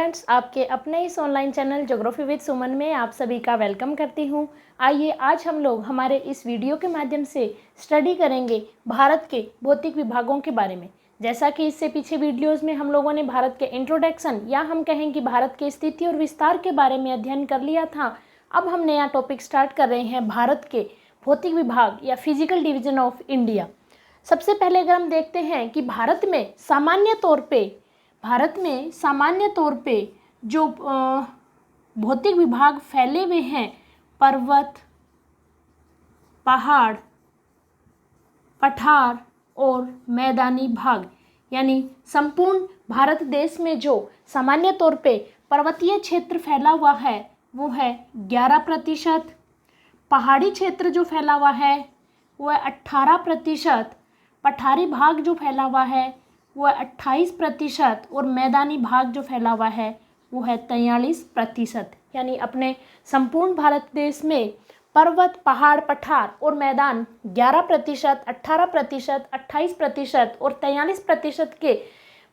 Friends, आपके अपने इस ऑनलाइन चैनल ज्योग्राफी विद सुमन में आप सभी का वेलकम करती हूं। आइए आज हम लोग हमारे इस वीडियो के माध्यम से स्टडी करेंगे भारत के भौतिक विभागों के बारे में। जैसा कि इससे पीछे वीडियोस में हम लोगों ने भारत के इंट्रोडक्शन या हम कहें कि भारत की स्थिति और विस्तार के बारे में अध्ययन कर लिया था। अब हम नया टॉपिक स्टार्ट कर रहे हैं, भारत के भौतिक विभाग या फिजिकल डिवीजन ऑफ इंडिया। सबसे पहले अगर हम देखते हैं कि भारत में सामान्य तौर पे जो भौतिक विभाग फैले हुए हैं, पर्वत, पहाड़, पठार और मैदानी भाग, यानी संपूर्ण भारत देश में जो सामान्य तौर पे पर्वतीय क्षेत्र फैला हुआ है वो है 11%, पहाड़ी क्षेत्र जो फैला हुआ है वो है 18%, पठारी भाग जो फैला हुआ है वो है 28% और मैदानी भाग जो फैला हुआ है वो है 43%। यानी अपने संपूर्ण भारत देश में पर्वत, पहाड़, पठार और मैदान 11%, 18%, 28% और 43% के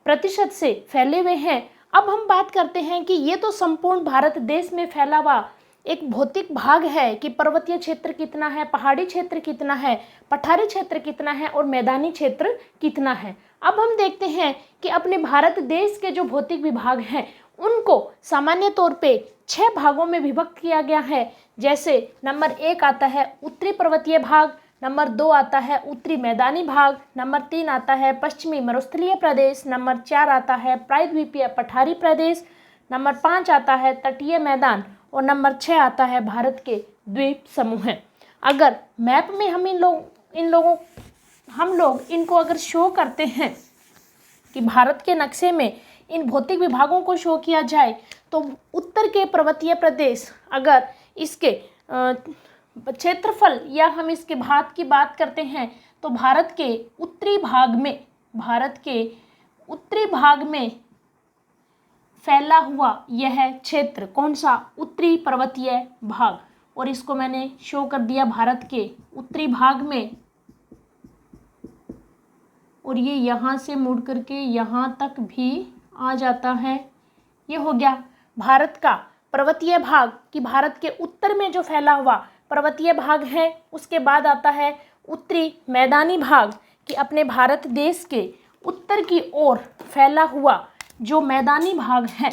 प्रतिशत से फैले हुए हैं। अब हम बात करते हैं कि ये तो संपूर्ण भारत देश में फैला हुआ एक भौतिक भाग है कि पर्वतीय क्षेत्र कितना है, पहाड़ी क्षेत्र कितना है, पठारी क्षेत्र कितना है और मैदानी क्षेत्र कितना है। अब हम देखते हैं कि अपने भारत देश के जो भौतिक विभाग हैं उनको सामान्य तौर पे 6 भागों में विभक्त किया गया है। जैसे नंबर 1 आता है उत्तरी पर्वतीय भाग, नंबर 2 आता है उत्तरी मैदानी भाग, नंबर 3 आता है पश्चिमी मरुस्थलीय प्रदेश, नंबर 4 आता है प्रायद्वीपीय पठारी प्रदेश, नंबर 5 आता है तटीय मैदान और नंबर 6 आता है भारत के द्वीप समूह। अगर मैप में हम लोग इनको अगर शो करते हैं कि भारत के नक्शे में इन भौतिक विभागों को शो किया जाए तो उत्तर के पर्वतीय प्रदेश, अगर इसके क्षेत्रफल या हम इसके भाग की बात करते हैं तो भारत के उत्तरी भाग में फैला हुआ यह क्षेत्र कौन सा, उत्तरी पर्वतीय भाग, और इसको मैंने शो कर दिया भारत के उत्तरी भाग में, और ये यहाँ से मुड़ करके यहाँ तक भी आ जाता है। ये हो गया भारत का पर्वतीय भाग कि भारत के उत्तर में जो फैला हुआ पर्वतीय भाग है। उसके बाद आता है उत्तरी मैदानी भाग कि अपने भारत देश के उत्तर की ओर फैला हुआ जो मैदानी भाग है,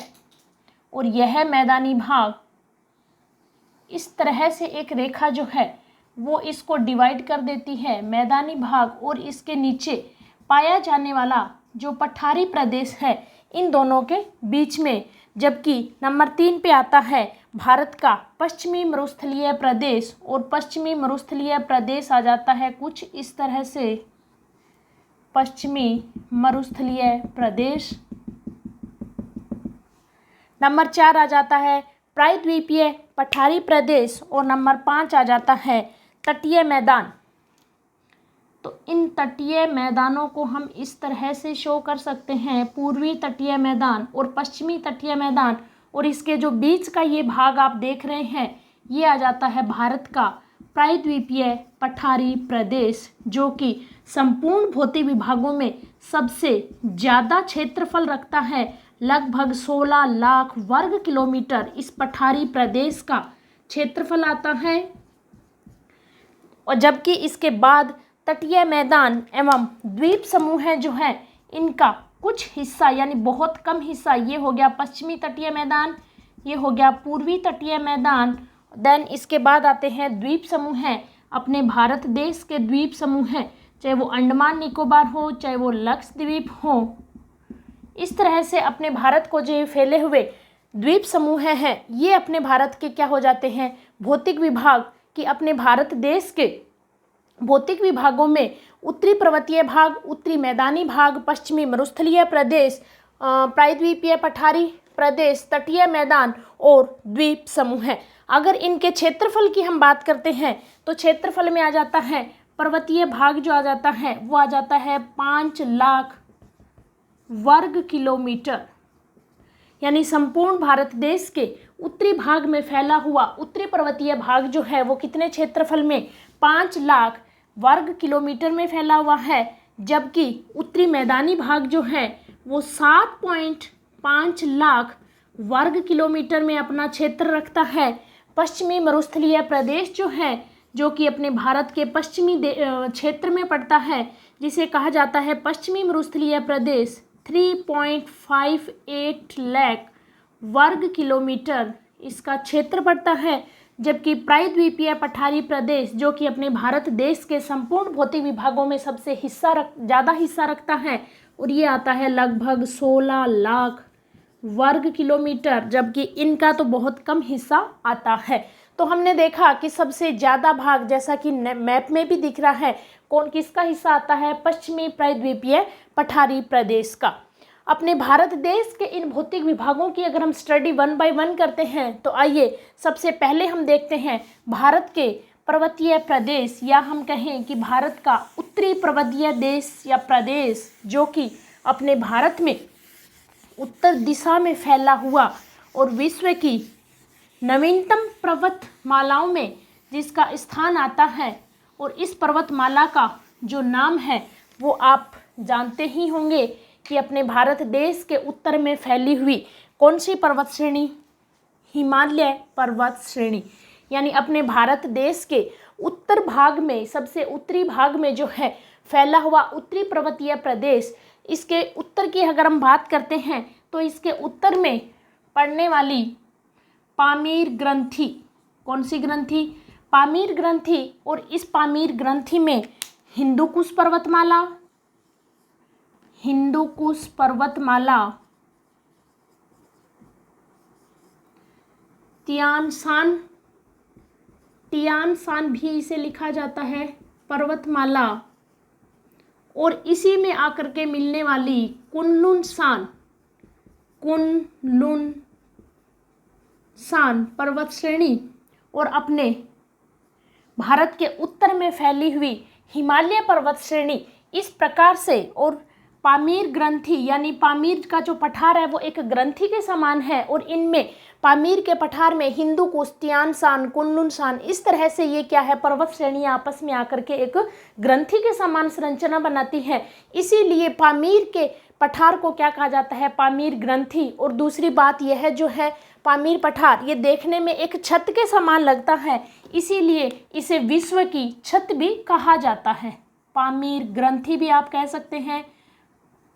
और यह मैदानी भाग इस तरह से एक रेखा जो है वो इसको डिवाइड कर देती है, मैदानी भाग और इसके नीचे पाया जाने वाला जो पठारी प्रदेश है इन दोनों के बीच में। जबकि नंबर 3 पे आता है भारत का पश्चिमी मरुस्थलीय प्रदेश, और पश्चिमी मरुस्थलीय प्रदेश आ जाता है कुछ इस तरह से, पश्चिमी मरुस्थलीय प्रदेश। नंबर 4 आ जाता है प्रायद्वीपीय पठारी प्रदेश और नंबर 5 आ जाता है तटीय मैदान। तो इन तटीय मैदानों को हम इस तरह से शो कर सकते हैं, पूर्वी तटीय मैदान और पश्चिमी तटीय मैदान, और इसके जो बीच का ये भाग आप देख रहे हैं ये आ जाता है भारत का प्रायद्वीपीय पठारी प्रदेश, जो कि संपूर्ण भौतिक विभागों में सबसे ज़्यादा क्षेत्रफल रखता है। लगभग 16 लाख वर्ग किलोमीटर इस पठारी प्रदेश का क्षेत्रफल आता है। और जबकि इसके बाद तटीय मैदान एवं द्वीप समूह जो है इनका कुछ हिस्सा यानी बहुत कम हिस्सा, ये हो गया पश्चिमी तटीय मैदान, ये हो गया पूर्वी तटीय मैदान। देन इसके बाद आते हैं द्वीप समूह। अपने भारत देश के द्वीप समूह, चाहे वो अंडमान निकोबार हो, चाहे वो लक्षद्वीप हो, इस तरह से अपने भारत को जो फैले हुए द्वीप समूह हैं ये अपने भारत के क्या हो जाते हैं, भौतिक विभाग। कि अपने भारत देश के भौतिक विभागों में उत्तरी पर्वतीय भाग, उत्तरी मैदानी भाग, पश्चिमी मरुस्थलीय प्रदेश, प्रायद्वीपीय पठारी प्रदेश, तटीय मैदान और द्वीप समूह है। अगर इनके क्षेत्रफल की हम बात करते हैं तो क्षेत्रफल में आ जाता है पर्वतीय भाग जो आ जाता है वो आ जाता है 5 लाख वर्ग किलोमीटर। यानी संपूर्ण भारत देश के उत्तरी भाग में फैला हुआ उत्तरी पर्वतीय भाग जो है वो कितने क्षेत्रफल में, 5 लाख वर्ग किलोमीटर में फैला हुआ है। जबकि उत्तरी मैदानी भाग जो है वो 7.5 लाख वर्ग किलोमीटर में अपना क्षेत्र रखता है। पश्चिमी मरुस्थलीय प्रदेश जो है, जो कि अपने भारत के पश्चिमी क्षेत्र में पड़ता है, जिसे कहा जाता है पश्चिमी मरुस्थलीय प्रदेश, 3.58 लाख वर्ग किलोमीटर इसका क्षेत्र पड़ता है। जबकि प्रायद्वीपीय पठारी प्रदेश, जो कि अपने भारत देश के संपूर्ण भौतिक विभागों में सबसे ज़्यादा हिस्सा रखता है, और ये आता है लगभग 16 लाख वर्ग किलोमीटर, जबकि इनका तो बहुत कम हिस्सा आता है। तो हमने देखा कि सबसे ज़्यादा भाग, जैसा कि मैप में भी दिख रहा है, किसका हिस्सा आता है, पश्चिमी प्रायद्वीपीय पठारी प्रदेश का। अपने भारत देश के इन भौतिक विभागों की अगर हम स्टडी 1 बाय 1 करते हैं, तो आइए सबसे पहले हम देखते हैं भारत के पर्वतीय प्रदेश, या हम कहें कि भारत का उत्तरी पर्वतीय देश या प्रदेश, जो कि अपने भारत में उत्तर दिशा में फैला हुआ और विश्व की नवीनतम पर्वतमालाओं में जिसका स्थान आता है। और इस पर्वतमाला का जो नाम है वो आप जानते ही होंगे कि अपने भारत देश के उत्तर में फैली हुई कौन सी पर्वत श्रेणी, हिमालय पर्वत श्रेणी। यानी अपने भारत देश के उत्तर भाग में, सबसे उत्तरी भाग में जो है फैला हुआ उत्तरी पर्वतीय प्रदेश, इसके उत्तर की अगर हम बात करते हैं तो इसके उत्तर में पड़ने वाली पामीर ग्रंथि, कौन सी ग्रंथि, पामीर ग्रंथि, और इस पामीर ग्रंथि में हिंदुकुश पर्वतमाला, हिंदुकुश पर्वतमाला, तियानसान भी इसे लिखा जाता है पर्वतमाला, और इसी में आकर के मिलने वाली कुनलुन सान पर्वत श्रेणी, और अपने भारत के उत्तर में फैली हुई हिमालय पर्वत श्रेणी। इस प्रकार से, और पामीर ग्रंथि यानी पामीर का जो पठार है वो एक ग्रंथि के समान है, और इनमें पामीर के पठार में हिंदुकुश, तियानसान, कुनलुन, इस तरह से ये क्या है, पर्वत श्रेणियाँ आपस में आकर के एक ग्रंथि के समान संरचना बनाती है। इसीलिए पामीर के पठार को क्या कहा जाता है, पामीर ग्रंथि। और दूसरी बात यह है जो है पामीर पठार, ये देखने में एक छत के समान लगता है, इसीलिए इसे विश्व की छत भी कहा जाता है। पामीर ग्रंथि भी आप कह सकते हैं,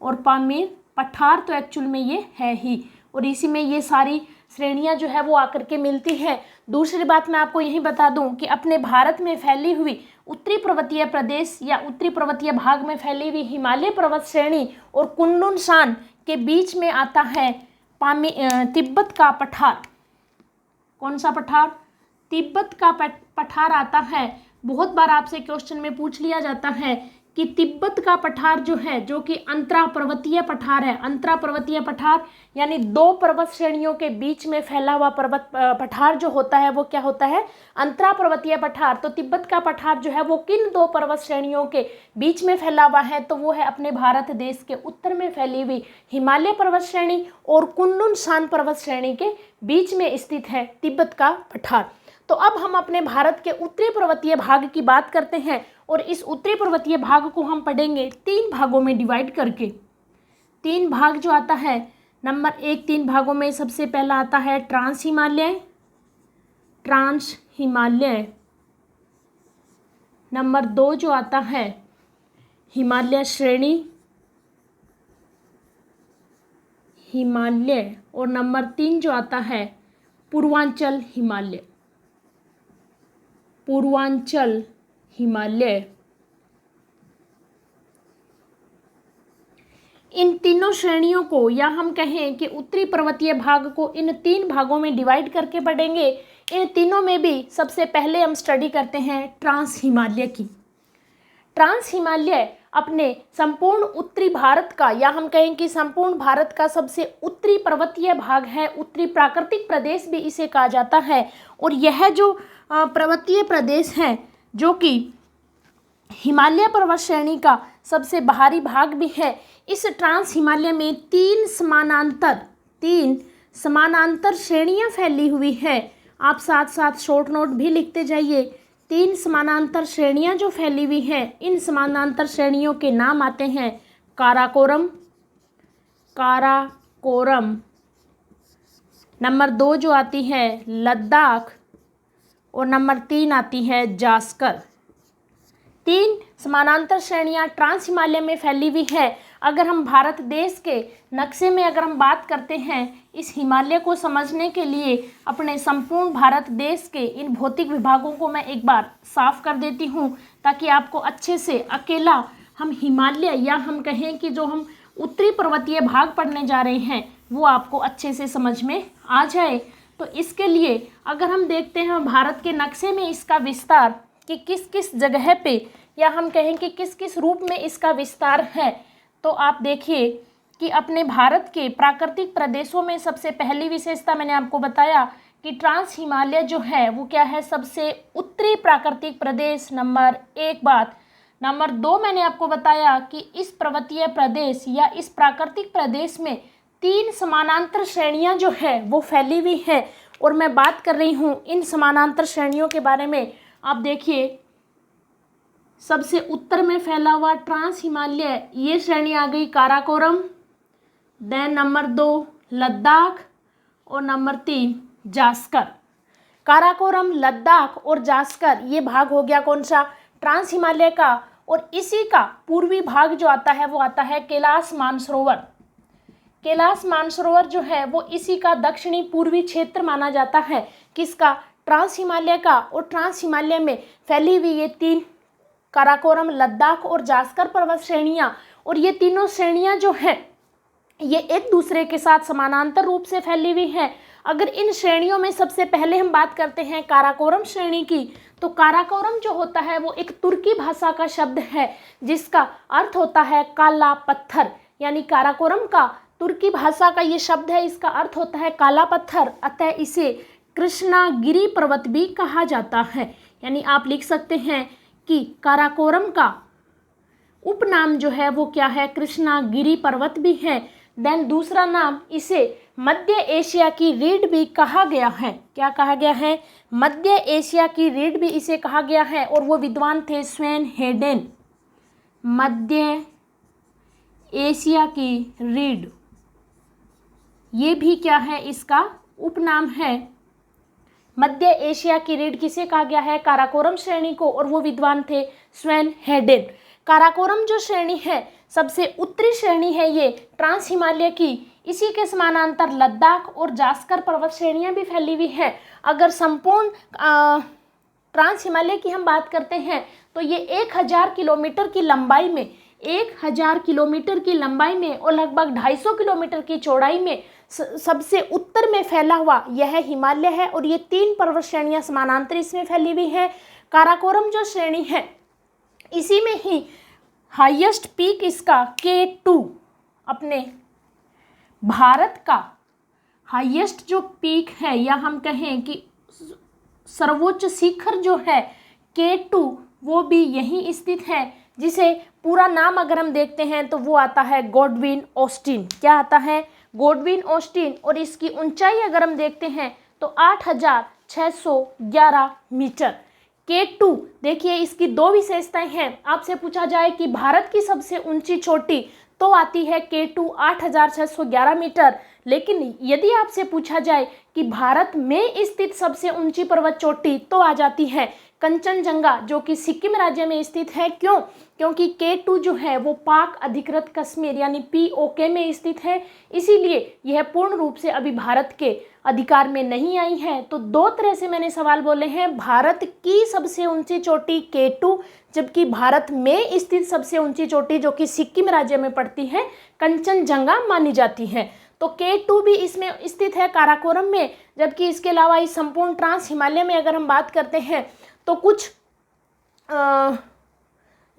और पामीर पठार तो एक्चुअल में ये है ही, और इसी में ये सारी श्रेणियां जो है वो आकर के मिलती है। दूसरी बात मैं आपको यही बता दूं कि अपने भारत में फैली हुई उत्तरी पर्वतीय प्रदेश या उत्तरी पर्वतीय भाग में फैली हुई हिमालय पर्वत श्रेणी और कुनलुन शान के बीच में आता है तिब्बत का पठार। कौन सा पठार, तिब्बत का पठार आता है। बहुत बार आपसे क्वेश्चन में पूछ लिया जाता है कि तिब्बत का पठार जो है, जो कि अंतरा पर्वतीय पठार है, अंतरा पर्वतीय पठार यानी दो पर्वत श्रेणियों के बीच में फैला हुआ पर्वत पठार जो होता है वो क्या होता है, अंतरा पर्वतीय पठार। तो तिब्बत का पठार जो है वो किन दो पर्वत श्रेणियों के बीच में फैला हुआ है, तो वो है अपने भारत देश के उत्तर में फैली हुई हिमालय पर्वत श्रेणी और कुनलुन शान पर्वत श्रेणी के बीच में स्थित है तिब्बत का पठार। तो अब हम अपने भारत के उत्तरी पर्वतीय भाग की बात करते हैं, और इस उत्तरी पर्वतीय भाग को हम पढ़ेंगे 3 भागों में डिवाइड करके। 3 भाग जो आता है, नंबर 1 3 भागों में सबसे पहला आता है ट्रांस हिमालय। नंबर 2 जो आता है हिमालय श्रेणी, हिमालय, और नंबर 3 जो आता है पूर्वांचल हिमालय। इन तीनों श्रेणियों को, या हम कहें कि उत्तरी पर्वतीय भाग को, इन 3 भागों में डिवाइड करके पढ़ेंगे। इन तीनों में भी सबसे पहले हम स्टडी करते हैं ट्रांस हिमालय की। ट्रांस हिमालय अपने संपूर्ण उत्तरी भारत का, या हम कहें कि संपूर्ण भारत का सबसे उत्तरी पर्वतीय भाग है, उत्तरी प्राकृतिक प्रदेश भी इसे कहा जाता है। और यह जो पर्वतीय प्रदेश है, जो कि हिमालय पर्वत श्रेणी का सबसे बाहरी भाग भी है, इस ट्रांस हिमालय में 3 समानांतर श्रेणियां फैली हुई है। आप साथ साथ शॉर्ट नोट भी लिखते जाइए। 3 समानांतर श्रेणियां जो फैली हुई है, इन समानांतर श्रेणियों के नाम आते हैं काराकोरम, नंबर 2 जो आती है लद्दाख और नंबर 3 आती है जास्कर। 3 समानांतर श्रेणियां ट्रांस हिमालय में फैली हुई है। अगर हम भारत देश के नक्शे में अगर हम बात करते हैं, इस हिमालय को समझने के लिए अपने संपूर्ण भारत देश के इन भौतिक विभागों को मैं एक बार साफ कर देती हूँ, ताकि आपको अच्छे से अकेला हम हिमालय या हम कहें कि जो हम उत्तरी पर्वतीय भाग पढ़ने जा रहे हैं वो आपको अच्छे से समझ में आ जाए। तो इसके लिए अगर हम देखते हैं भारत के नक्शे में इसका विस्तार कि किस किस जगह पे या हम कहें कि किस किस रूप में इसका विस्तार है, तो आप देखिए कि अपने भारत के प्राकृतिक प्रदेशों में सबसे पहली विशेषता मैंने आपको बताया कि ट्रांस हिमालय जो है वो क्या है, सबसे उत्तरी प्राकृतिक प्रदेश नंबर 1 बात। नंबर 2 मैंने आपको बताया कि इस पर्वतीय प्रदेश या इस प्राकृतिक प्रदेश में 3 समानांतर श्रेणियां जो है वो फैली हुई है, और मैं बात कर रही हूँ इन समानांतर श्रेणियों के बारे में। आप देखिए सबसे उत्तर में फैला हुआ ट्रांस हिमालय, ये श्रेणी आ गई काराकोरम, देन नंबर 2 लद्दाख और नंबर 3 जास्कर। काराकोरम, लद्दाख और जास्कर ये भाग हो गया कौन सा, ट्रांस हिमालय का। और इसी का पूर्वी भाग जो आता है वो आता है कैलाश मानसरोवर। कैलाश मानसरोवर जो है वो इसी का दक्षिणी पूर्वी क्षेत्र माना जाता है, किसका, ट्रांस हिमालय का। और ट्रांस हिमालय में फैली हुई ये 3 काराकोरम, लद्दाख और जास्कर पर्वत श्रेणियां, और ये तीनों श्रेणियां जो हैं ये एक दूसरे के साथ समानांतर रूप से फैली हुई हैं। अगर इन श्रेणियों में सबसे पहले हम बात करते हैं काराकोरम श्रेणी की, तो काराकोरम जो होता है वो एक तुर्की भाषा का शब्द है जिसका अर्थ होता है काला पत्थर। यानी काराकोरम का तुर्की भाषा का ये शब्द है, इसका अर्थ होता है काला पत्थर, अतः इसे कृष्णागिरी पर्वत भी कहा जाता है। यानी आप लिख सकते हैं कि काराकोरम का उपनाम जो है वो क्या है, कृष्णागिरी पर्वत भी है। देन दूसरा नाम, इसे मध्य एशिया की रीढ़ भी कहा गया है। क्या कहा गया है, मध्य एशिया की रीढ़ भी इसे कहा गया है, और वो विद्वान थे स्वेन हेडेन। मध्य एशिया की रीढ़, ये भी क्या है, इसका उपनाम है। मध्य एशिया की रीढ़ किसे कहा गया है, काराकोरम श्रेणी को, और वो विद्वान थे स्वेन हेडेन। काराकोरम जो श्रेणी है सबसे उत्तरी श्रेणी है ये ट्रांस हिमालय की, इसी के समानांतर लद्दाख और जास्कर पर्वत श्रेणियां भी फैली हुई है। अगर संपूर्ण ट्रांस हिमालय की हम बात करते हैं तो ये 1000 किलोमीटर की लंबाई में, 1000 किलोमीटर की लंबाई में और लगभग 250 किलोमीटर की चौड़ाई में सबसे उत्तर में फैला हुआ यह हिमालय है, और ये 3 पर्वत श्रेणियां समानांतर इसमें फैली हुई हैं। काराकोरम जो श्रेणी है इसी में ही हाईएस्ट पीक इसका K2, अपने भारत का हाईएस्ट जो पीक है या हम कहें कि सर्वोच्च शिखर जो है K2 वो भी यहीं स्थित है, जिसे पूरा नाम अगर हम देखते हैं तो वो आता है गॉडविन ऑस्टिन। क्या आता है, गॉडविन ऑस्टिन। और इसकी ऊंचाई अगर हम देखते हैं तो 8611 मीटर। K2 देखिए इसकी 2 विशेषताएं हैं। आपसे पूछा जाए कि भारत की सबसे ऊंची चोटी तो आती है K2 8611 मीटर, लेकिन यदि आपसे पूछा जाए कि भारत में स्थित सबसे ऊंची पर्वत चोटी तो आ जाती है कंचनजंगा, जो कि सिक्किम राज्य में स्थित है। क्यों, क्योंकि K2 जो है वो पाक अधिकृत कश्मीर यानी POK में स्थित है, इसीलिए यह पूर्ण रूप से अभी भारत के अधिकार में नहीं आई है। तो 2 तरह से मैंने सवाल बोले हैं, भारत की सबसे ऊंची चोटी K2, जबकि भारत में स्थित सबसे ऊंची चोटी जो कि सिक्किम राज्य में पड़ती है कंचनजंगा मानी जाती है। तो K2 भी इसमें स्थित है काराकोरम में, जबकि इसके अलावा इस संपूर्ण ट्रांस हिमालय में अगर हम बात करते हैं तो कुछ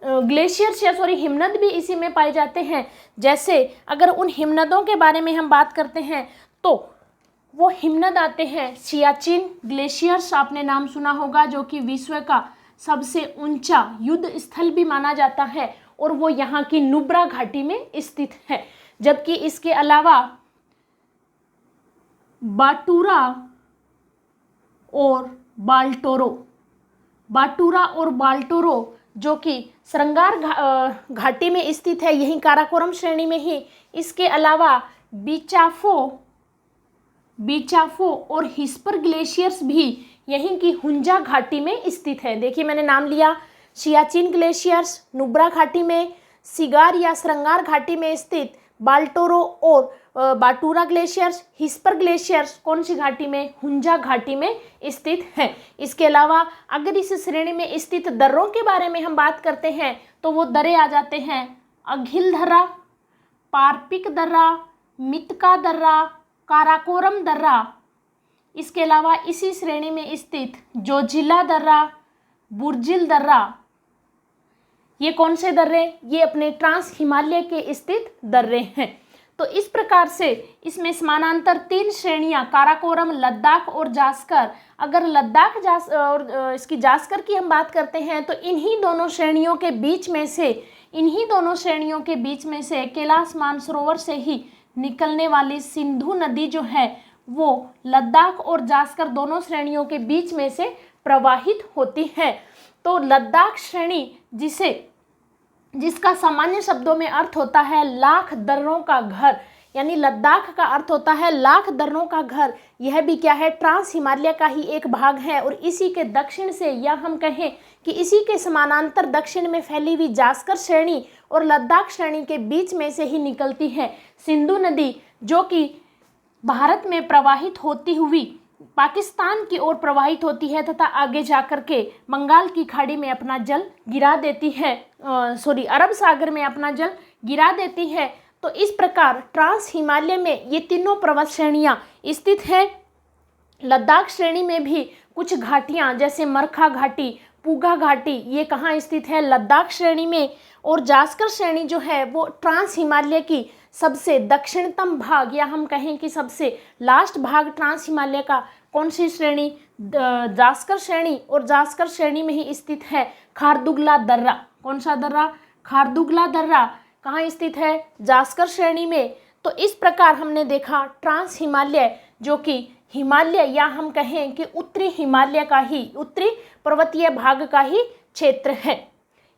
ग्लेशियर्स या हिमनद भी इसी में पाए जाते हैं। जैसे अगर उन हिमनदों के बारे में हम बात करते हैं तो वो हिमनद आते हैं सियाचिन ग्लेशियर्स, आपने नाम सुना होगा, जो कि विश्व का सबसे ऊंचा युद्ध स्थल भी माना जाता है, और वो यहाँ की नुब्रा घाटी में स्थित है। जबकि इसके अलावा बाटूरा और बाल्टोरो जो कि श्रृंगार घाटी में स्थित है, यही काराकोरम श्रेणी में ही। इसके अलावा बिचाफो बीचाफो और हिस्पर ग्लेशियर्स भी यहीं की हुंजा घाटी में स्थित है। देखिए मैंने नाम लिया, सियाचिन ग्लेशियर्स नुब्रा घाटी में, सिगार या श्रृंगार घाटी में स्थित बाल्टोरो और बाटूरा ग्लेशियर्स, हिस्पर ग्लेशियर्स कौन सी घाटी में, हुंजा घाटी में स्थित हैं। इसके अलावा अगर इस श्रेणी में स्थित दर्रों के बारे में हम बात करते हैं तो वो दर्रे आ जाते हैं अघिल दर्रा, पार्पिक दर्रा, मितका दर्रा, काराकोरम दर्रा। इसके अलावा इसी श्रेणी में स्थित जोजिला दर्रा, बुर्जिल दर्रा। ये कौन से दर्रे, ये अपने ट्रांस हिमालय के स्थित दर्रे हैं। तो इस प्रकार से इसमें समानांतर 3 श्रेणियां काराकोरम, लद्दाख और जास्कर। अगर लद्दाख और इसकी जास्कर की हम बात करते हैं तो इन्हीं दोनों श्रेणियों के बीच में से कैलाश मानसरोवर से ही निकलने वाली सिंधु नदी जो है वो लद्दाख और जास्कर दोनों श्रेणियों के बीच में से प्रवाहित होती है। तो लद्दाख श्रेणी जिसका सामान्य शब्दों में अर्थ होता है लाख दर्रों का घर, यानी लद्दाख का अर्थ होता है लाख दर्रों का घर। यह भी क्या है, ट्रांस हिमालय का ही एक भाग है और इसी के दक्षिण से, या हम कहें कि इसी के समानांतर दक्षिण में फैली हुई जास्कर श्रेणी और लद्दाख श्रेणी के बीच में से ही निकलती है सिंधु नदी, जो कि भारत में प्रवाहित होती हुई पाकिस्तान की ओर प्रवाहित होती है तथा आगे जाकर के बंगाल की खाड़ी में अपना जल गिरा देती है, अरब सागर में अपना जल गिरा देती है। तो इस प्रकार ट्रांस हिमालय में ये तीनों पर्वत श्रेणियां स्थित हैं। लद्दाख श्रेणी में भी कुछ घाटियां जैसे मरखा घाटी, पूगा घाटी, ये कहाँ स्थित है, लद्दाख श्रेणी में। और जास्कर श्रेणी जो है वो ट्रांस हिमालय की सबसे दक्षिणतम भाग, या हम कहें कि सबसे लास्ट भाग ट्रांस हिमालय का कौन सी श्रेणी, जास्कर श्रेणी। और जास्कर श्रेणी में ही स्थित है खारदुगला दर्रा। कौन सा दर्रा, खारदुगला दर्रा कहाँ स्थित है, जास्कर श्रेणी में। तो इस प्रकार हमने देखा ट्रांस हिमालय जो कि हिमालय, या हम कहें कि उत्तरी हिमालय का ही, उत्तरी पर्वतीय भाग का ही क्षेत्र है।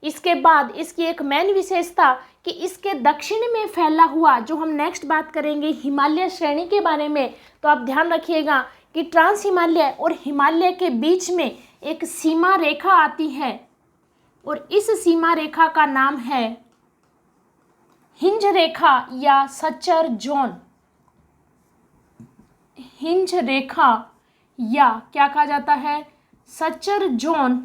इसके बाद इसकी एक मेन विशेषता कि इसके दक्षिण में फैला हुआ, जो हम नेक्स्ट बात करेंगे हिमालय श्रेणी के बारे में, तो आप ध्यान रखिएगा कि ट्रांस हिमालय और हिमालय के बीच में एक सीमा रेखा आती है और इस सीमा रेखा का नाम है हिंज रेखा या सचर जोन। हिंज रेखा या क्या कहा जाता है, सचर जोन।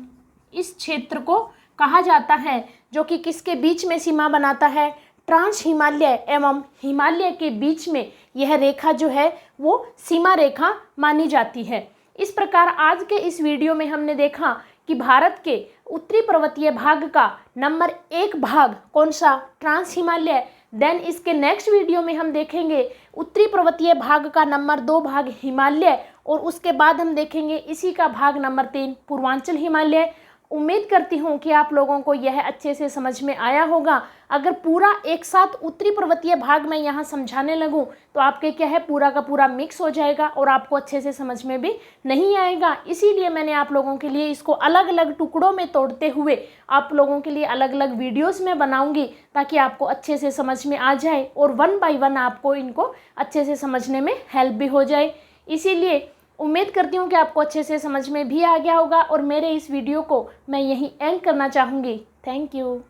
इस क्षेत्र को कहा जाता है जो कि किसके बीच में सीमा बनाता है, ट्रांस हिमालय एवं हिमालय के बीच में यह रेखा जो है वो सीमा रेखा मानी जाती है। इस प्रकार आज के इस वीडियो में हमने देखा कि भारत के उत्तरी पर्वतीय भाग का नंबर 1 भाग कौन सा, ट्रांस हिमालय। देन इसके नेक्स्ट वीडियो में हम देखेंगे उत्तरी पर्वतीय भाग का नंबर 2 भाग हिमालय, और उसके बाद हम देखेंगे इसी का भाग नंबर 3 पूर्वांचल हिमालय। उम्मीद करती हूँ कि आप लोगों को यह अच्छे से समझ में आया होगा। अगर पूरा एक साथ उत्तरी पर्वतीय भाग में यहाँ समझाने लगूँ तो आपके क्या है, पूरा का पूरा मिक्स हो जाएगा और आपको अच्छे से समझ में भी नहीं आएगा। इसीलिए मैंने आप लोगों के लिए इसको अलग अलग टुकड़ों में तोड़ते हुए आप लोगों के लिए अलग अलग वीडियोस में बनाऊंगी, ताकि आपको अच्छे से समझ में आ जाए और 1 बाय 1 आपको इनको अच्छे से समझने में हेल्प भी हो जाए। इसीलिए उम्मीद करती हूँ कि आपको अच्छे से समझ में भी आ गया होगा और मेरे इस वीडियो को मैं यहीं एंड करना चाहूँगी। Thank you.